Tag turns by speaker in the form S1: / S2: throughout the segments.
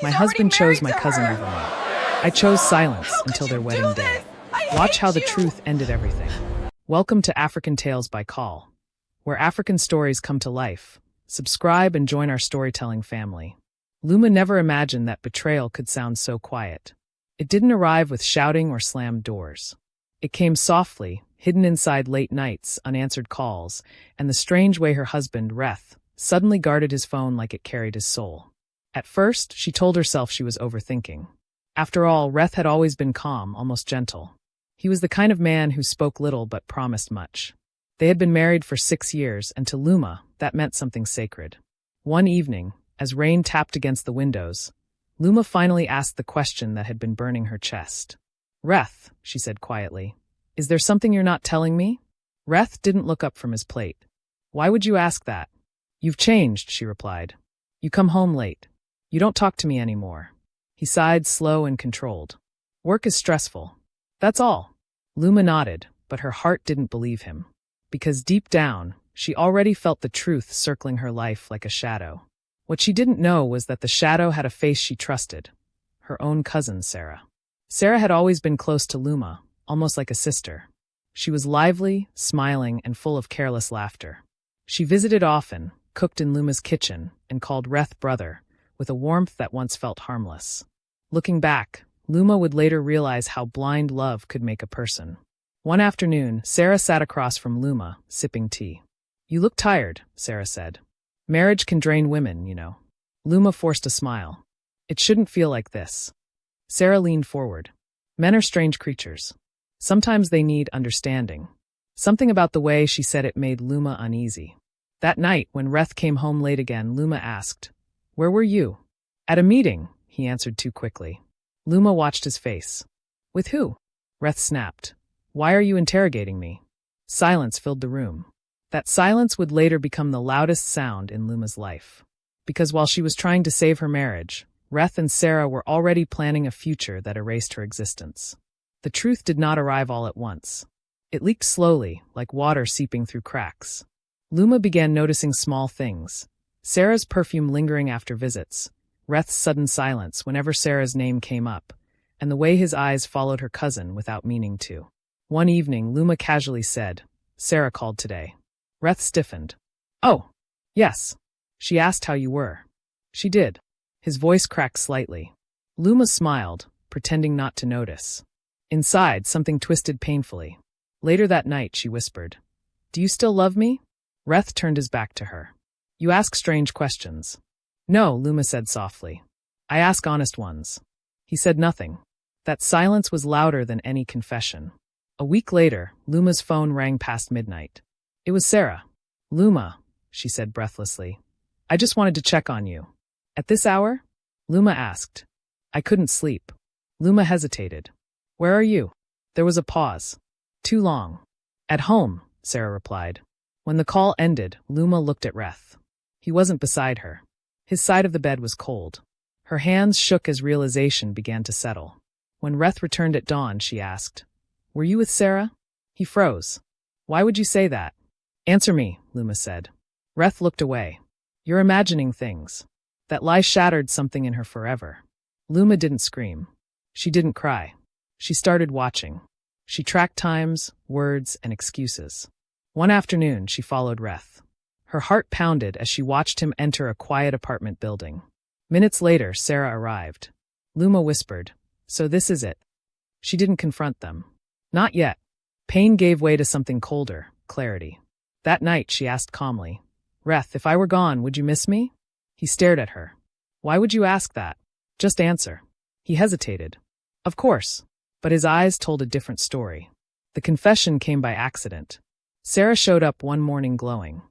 S1: My husband chose my cousin over me. I chose silence until their wedding day. Watch how the truth ended everything. Welcome to African Tales by Call, where African stories come to life. Subscribe and join our storytelling family. Luma never imagined that betrayal could sound so quiet. It didn't arrive with shouting or slammed doors. It came softly, hidden inside late nights, unanswered calls, and the strange way her husband, Reth, suddenly guarded his phone like it carried his soul. At first, she told herself she was overthinking. After all, Reth had always been calm, almost gentle. He was the kind of man who spoke little but promised much. They had been married for 6 years, and to Luma, that meant something sacred. One evening, as rain tapped against the windows, Luma finally asked the question that had been burning her chest. "Reth," she said quietly, "is there something you're not telling me?" Reth didn't look up from his plate. "Why would you ask that?" "You've changed," she replied. "You come home late. You don't talk to me anymore." He sighed, slow and controlled. "Work is stressful. That's all." Luma nodded, but her heart didn't believe him. Because deep down, she already felt the truth circling her life like a shadow. What she didn't know was that the shadow had a face she trusted. Her own cousin, Sarah. Sarah had always been close to Luma, almost like a sister. She was lively, smiling, and full of careless laughter. She visited often, cooked in Luma's kitchen, and called Reth brother, with a warmth that once felt harmless. Looking back, Luma would later realize how blind love could make a person. One afternoon, Sarah sat across from Luma, sipping tea. "You look tired," Sarah said. "Marriage can drain women, you know." Luma forced a smile. "It shouldn't feel like this." Sarah leaned forward. "Men are strange creatures. Sometimes they need understanding." Something about the way she said it made Luma uneasy. That night, when Reth came home late again, Luma asked, "Where were you?" "At a meeting," he answered too quickly. Luma watched his face. "With who?" Reth snapped. "Why are you interrogating me?" Silence filled the room. That silence would later become the loudest sound in Luma's life. Because while she was trying to save her marriage, Reth and Sarah were already planning a future that erased her existence. The truth did not arrive all at once. It leaked slowly, like water seeping through cracks. Luma began noticing small things. Sarah's perfume lingering after visits, Reth's sudden silence whenever Sarah's name came up, and the way his eyes followed her cousin without meaning to. One evening, Luma casually said, "Sarah called today." Reth stiffened. "Oh, yes. She asked how you were." "She did." His voice cracked slightly. Luma smiled, pretending not to notice. Inside, something twisted painfully. Later that night, she whispered, "Do you still love me?" Reth turned his back to her. "You ask strange questions." "No," Luma said softly. "I ask honest ones." He said nothing. That silence was louder than any confession. A week later, Luma's phone rang past midnight. It was Sarah. "Luma," she said breathlessly. "I just wanted to check on you." "At this hour?" Luma asked. "I couldn't sleep." Luma hesitated. "Where are you?" There was a pause. "Too long." "At home," Sarah replied. When the call ended, Luma looked at Reth. He wasn't beside her. His side of the bed was cold. Her hands shook as realization began to settle. When Reth returned at dawn, she asked, "Were you with Sarah?" He froze. "Why would you say that?" "Answer me," Luma said. Reth looked away. "You're imagining things." That lie shattered something in her forever. Luma didn't scream. She didn't cry. She started watching. She tracked times, words, and excuses. One afternoon, she followed Reth. Her heart pounded as she watched him enter a quiet apartment building. Minutes later, Sarah arrived. Luma whispered, "So this is it." She didn't confront them. Not yet. Pain gave way to something colder, clarity. That night, she asked calmly, "Reth, if I were gone, would you miss me?" He stared at her. "Why would you ask that? Just answer." He hesitated. "Of course." But his eyes told a different story. The confession came by accident. Sarah showed up one morning glowing.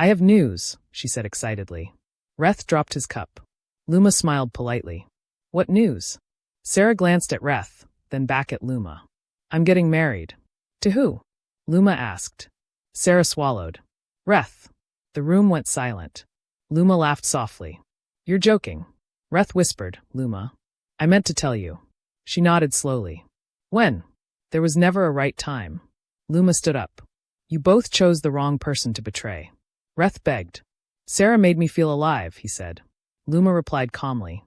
S1: "I have news," she said excitedly. Reth dropped his cup. Luma smiled politely. "What news?" Sarah glanced at Reth, then back at Luma. "I'm getting married." "To who?" Luma asked. Sarah swallowed. "Reth." The room went silent. Luma laughed softly. "You're joking." Reth whispered, "Luma, I meant to tell you." She nodded slowly. "When?" There was never a right time. Luma stood up. "You both chose the wrong person to betray." Reth begged. "Sarah made me feel alive," he said. Luma replied calmly.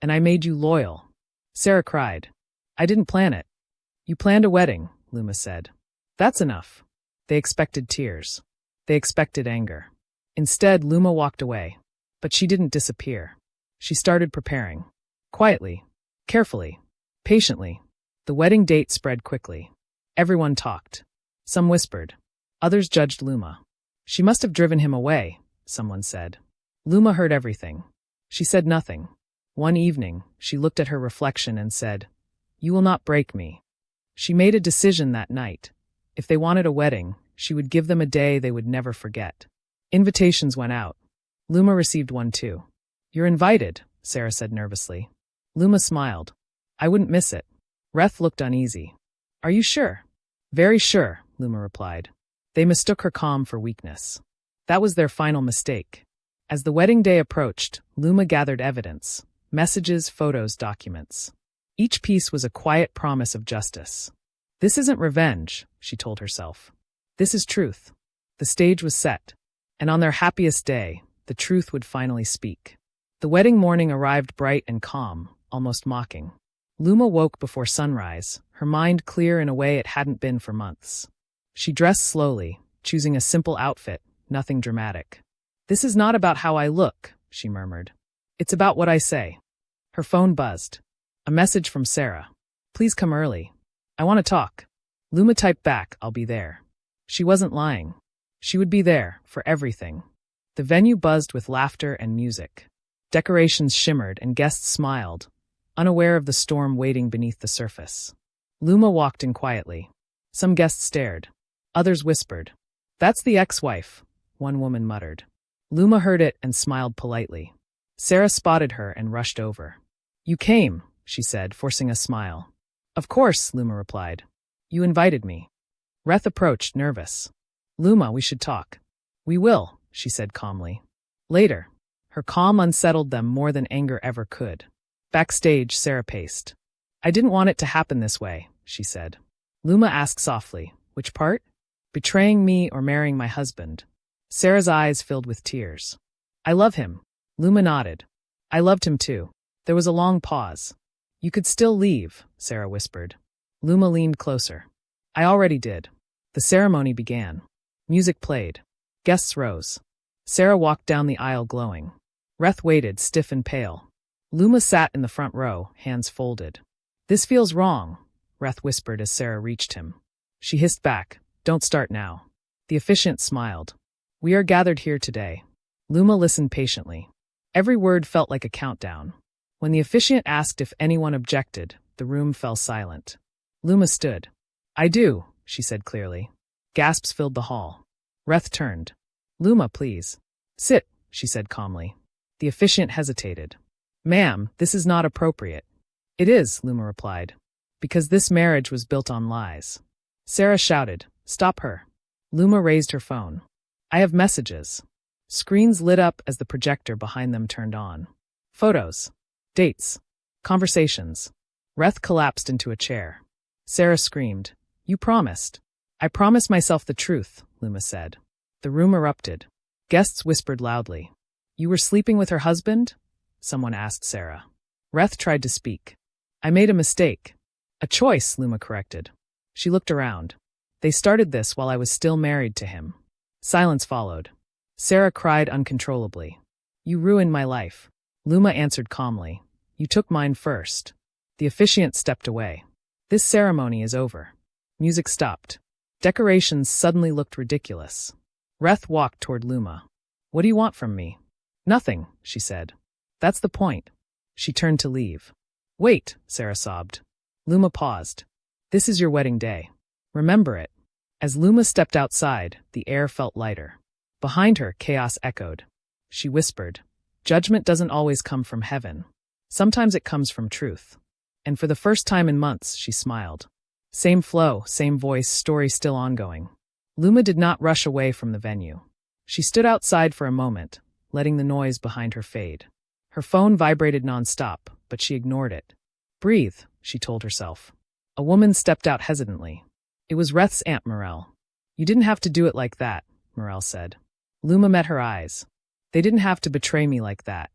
S1: And I made you loyal. Sarah cried. I didn't plan it. You planned a wedding, Luma said. That's enough. They expected tears. They expected anger. Instead, Luma walked away. But she didn't disappear. She started preparing. Quietly. Carefully. Patiently. The wedding date spread quickly. Everyone talked. Some whispered. Others judged Luma. She must have driven him away, someone said. Luma heard everything. She said nothing. One evening, she looked at her reflection and said, You will not break me. She made a decision that night. If they wanted a wedding, she would give them a day they would never forget. Invitations went out. Luma received one too. You're invited, Sarah said nervously. Luma smiled. I wouldn't miss it. Reth looked uneasy. Are you sure? Very sure, Luma replied. They mistook her calm for weakness. That was their final mistake. As the wedding day approached, Luma gathered evidence. Messages, photos, documents. Each piece was a quiet promise of justice. This isn't revenge, she told herself. This is truth. The stage was set. And on their happiest day, the truth would finally speak. The wedding morning arrived bright and calm, almost mocking. Luma woke before sunrise, her mind clear in a way it hadn't been for months. She dressed slowly, choosing a simple outfit, nothing dramatic. This is not about how I look, she murmured. It's about what I say. Her phone buzzed. A message from Sarah. Please come early. I want to talk. Luma typed back, I'll be there. She wasn't lying. She would be there, for everything. The venue buzzed with laughter and music. Decorations shimmered and guests smiled, unaware of the storm waiting beneath the surface. Luma walked in quietly. Some guests stared. Others whispered. That's the ex-wife, one woman muttered. Luma heard it and smiled politely. Sarah spotted her and rushed over. You came, she said, forcing a smile. Of course, Luma replied. You invited me. Reth approached, nervous. Luma, we should talk. We will, she said calmly. Later. Her calm unsettled them more than anger ever could. Backstage, Sarah paced. I didn't want it to happen this way, she said. Luma asked softly, which part? Betraying me or marrying my husband? Sarah's eyes filled with tears. I love him. Luma nodded. I loved him too. There was a long pause. You could still leave, Sarah whispered. Luma leaned closer. I already did. The ceremony began. Music played. Guests rose. Sarah walked down the aisle glowing. Reth waited, stiff and pale. Luma sat in the front row, hands folded. This feels wrong, Reth whispered as Sarah reached him. She hissed back, don't start now. The officiant smiled. We are gathered here today. Luma listened patiently. Every word felt like a countdown. When the officiant asked if anyone objected, the room fell silent. Luma stood. I do, she said clearly. Gasps filled the hall. Reth turned. Luma, please. Sit, she said calmly. The officiant hesitated. Ma'am, this is not appropriate. It is, Luma replied. Because this marriage was built on lies. Sarah shouted, stop her. Luma raised her phone. I have messages. Screens lit up as the projector behind them turned on. Photos. Dates. Conversations. Reth collapsed into a chair. Sarah screamed. You promised. I promised myself the truth, Luma said. The room erupted. Guests whispered loudly. You were sleeping with her husband? Someone asked Sarah. Reth tried to speak. I made a mistake. A choice, Luma corrected. She looked around. They started this while I was still married to him. Silence followed. Sarah cried uncontrollably. You ruined my life. Luma answered calmly. You took mine first. The officiant stepped away. This ceremony is over. Music stopped. Decorations suddenly looked ridiculous. Reth walked toward Luma. What do you want from me? Nothing, she said. That's the point. She turned to leave. Wait, Sarah sobbed. Luma paused. This is your wedding day. Remember it. As Luma stepped outside, the air felt lighter. Behind her, chaos echoed. She whispered, Judgment doesn't always come from heaven. Sometimes it comes from truth. And for the first time in months, she smiled. Same flow, same voice, story still ongoing. Luma did not rush away from the venue. She stood outside for a moment, letting the noise behind her fade. Her phone vibrated nonstop, but she ignored it. Breathe, she told herself. A woman stepped out hesitantly. It was Reth's Aunt Morel. You didn't have to do it like that, Morel said. Luma met her eyes. They didn't have to betray me like that.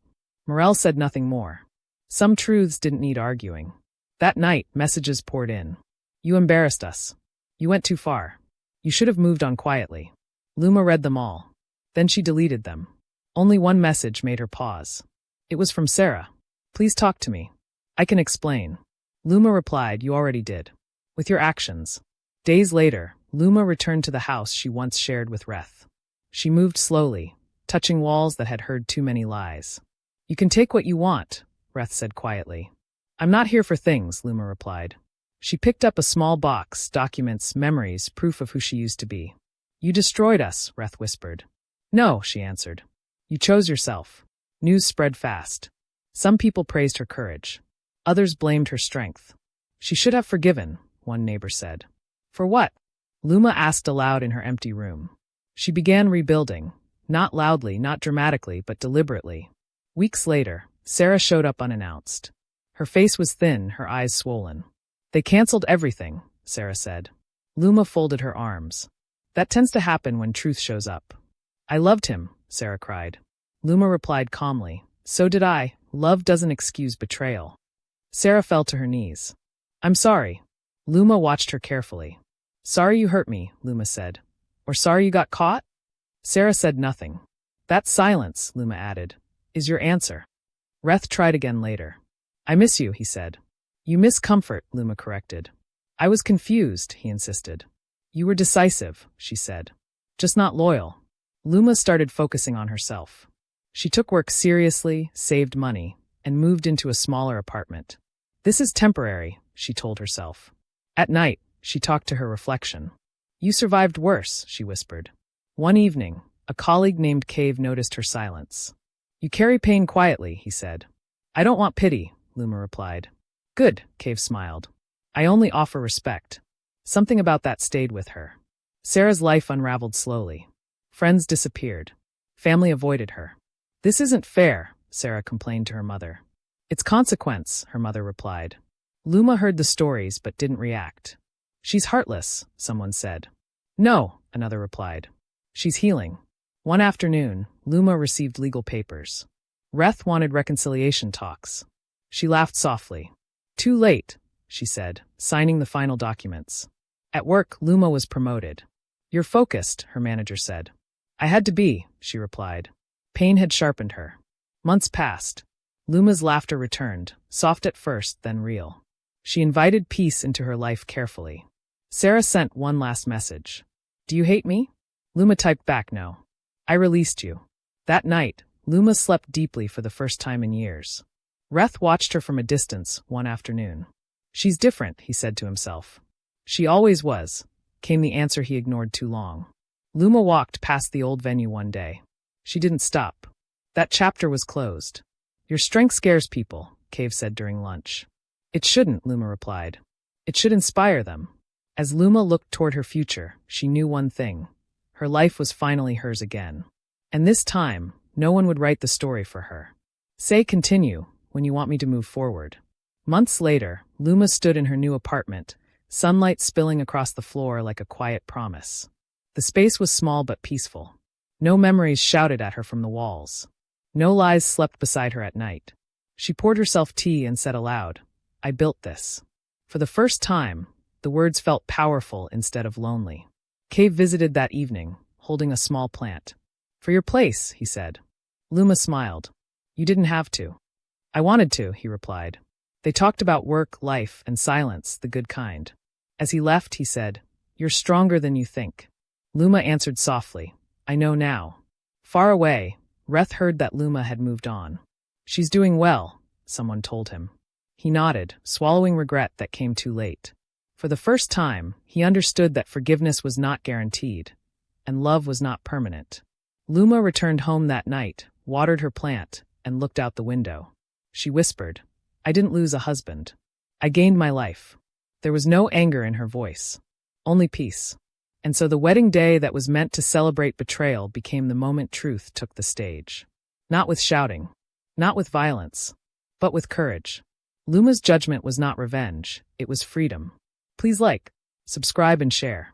S1: Morel said nothing more. Some truths didn't need arguing. That night, messages poured in. You embarrassed us. You went too far. You should have moved on quietly. Luma read them all. Then she deleted them. Only one message made her pause. It was from Sarah. Please talk to me. I can explain. Luma replied, you already did. With your actions. Days later, Luma returned to the house she once shared with Reth. She moved slowly, touching walls that had heard too many lies. You can take what you want, Reth said quietly. I'm not here for things, Luma replied. She picked up a small box, documents, memories, proof of who she used to be. You destroyed us, Reth whispered. No, she answered. You chose yourself. News spread fast. Some people praised her courage. Others blamed her strength. She should have forgiven, one neighbor said. For what? Luma asked aloud in her empty room. She began rebuilding, not loudly, not dramatically, but deliberately. Weeks later, Sarah showed up unannounced. Her face was thin, her eyes swollen. They canceled everything, Sarah said. Luma folded her arms. That tends to happen when truth shows up. I loved him, Sarah cried. Luma replied calmly. So did I. Love doesn't excuse betrayal. Sarah fell to her knees. I'm sorry. Luma watched her carefully. Sorry you hurt me, Luma said. Or sorry you got caught? Sarah said nothing. That silence, Luma added, is your answer. Reth tried again later. I miss you, he said. You miss comfort, Luma corrected. I was confused, he insisted. You were decisive, she said. Just not loyal. Luma started focusing on herself. She took work seriously, saved money, and moved into a smaller apartment. This is temporary, she told herself. At night, she talked to her reflection. You survived worse, she whispered. One evening, a colleague named Cave noticed her silence. You carry pain quietly, he said. I don't want pity, Luma replied. Good, Cave smiled. I only offer respect. Something about that stayed with her. Sarah's life unraveled slowly. Friends disappeared. Family avoided her. This isn't fair, Sarah complained to her mother. It's consequence, her mother replied. Luma heard the stories but didn't react. She's heartless, someone said. No, another replied. She's healing. One afternoon, Luma received legal papers. Reth wanted reconciliation talks. She laughed softly. Too late, she said, signing the final documents. At work, Luma was promoted. You're focused, her manager said. I had to be, she replied. Pain had sharpened her. Months passed. Luma's laughter returned, soft at first, then real. She invited peace into her life carefully. Sarah sent one last message. Do you hate me? Luma typed back no. I released you. That night, Luma slept deeply for the first time in years. Reth watched her from a distance one afternoon. She's different, he said to himself. She always was, came the answer he ignored too long. Luma walked past the old venue one day. She didn't stop. That chapter was closed. Your strength scares people, Cave said during lunch. It shouldn't, Luma replied. It should inspire them. As Luma looked toward her future, she knew one thing. Her life was finally hers again. And this time, no one would write the story for her. Say continue when you want me to move forward. Months later, Luma stood in her new apartment, sunlight spilling across the floor like a quiet promise. The space was small but peaceful. No memories shouted at her from the walls. No lies slept beside her at night. She poured herself tea and said aloud, I built this. For the first time, the words felt powerful instead of lonely. Cave visited that evening, holding a small plant. For your place, he said. Luma smiled. You didn't have to. I wanted to, he replied. They talked about work, life, and silence, the good kind. As he left, he said, You're stronger than you think. Luma answered softly, I know now. Far away, Reth heard that Luma had moved on. She's doing well, someone told him. He nodded, swallowing regret that came too late. For the first time, he understood that forgiveness was not guaranteed, and love was not permanent. Luma returned home that night, watered her plant, and looked out the window. She whispered, I didn't lose a husband. I gained my life. There was no anger in her voice, only peace. And so the wedding day that was meant to celebrate betrayal became the moment truth took the stage. Not with shouting, not with violence, but with courage. Luma's judgment was not revenge, it was freedom. Please like, subscribe, and share.